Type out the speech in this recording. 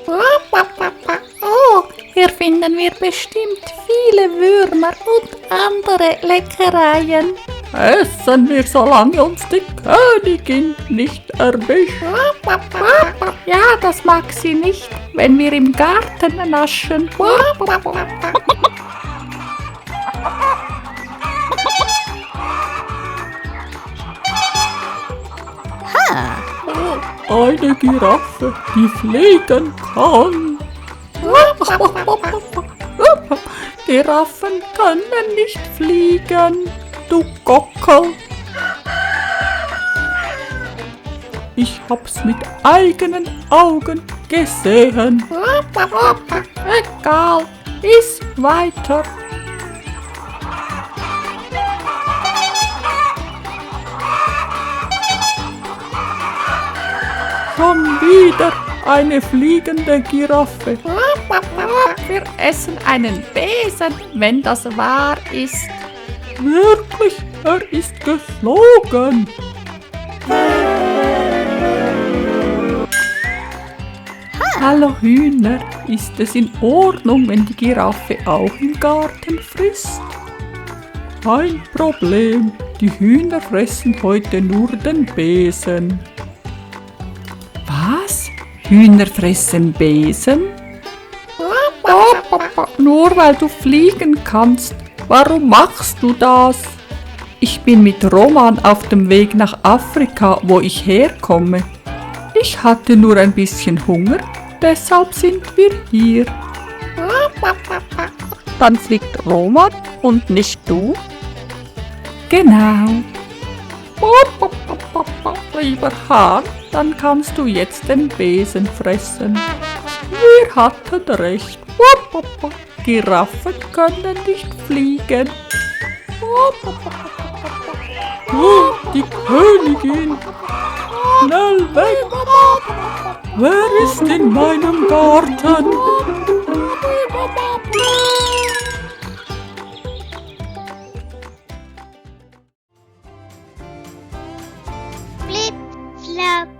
Oh, hier finden wir bestimmt viele Würmer und andere Leckereien. Essen wir, solange uns die Königin nicht erwischt. Ja, das mag sie nicht, wenn wir im Garten naschen. Eine Giraffe, die fliegen kann. Giraffen können nicht fliegen, du Gockel. Ich hab's mit eigenen Augen gesehen. Egal, iss weiter. Schon wieder eine fliegende Giraffe. Wir essen einen Besen, wenn das wahr ist. Wirklich, er ist geflogen. Hallo Hühner, ist es in Ordnung, wenn die Giraffe auch im Garten frisst? Kein Problem, die Hühner fressen heute nur den Besen. Was? Hühner fressen Besen? Nur weil du fliegen kannst. Warum machst du das? Ich bin mit Roman auf dem Weg nach Afrika, wo ich herkomme. Ich hatte nur ein bisschen Hunger, deshalb sind wir hier. Dann fliegt Roman und nicht du? Genau. Lieber Hahn, dann kannst du jetzt den Besen fressen. Wir hatten recht. Giraffen können nicht fliegen. Oh, die Königin! Schnell weg! Wer ist in meinem Garten? Flip, flap.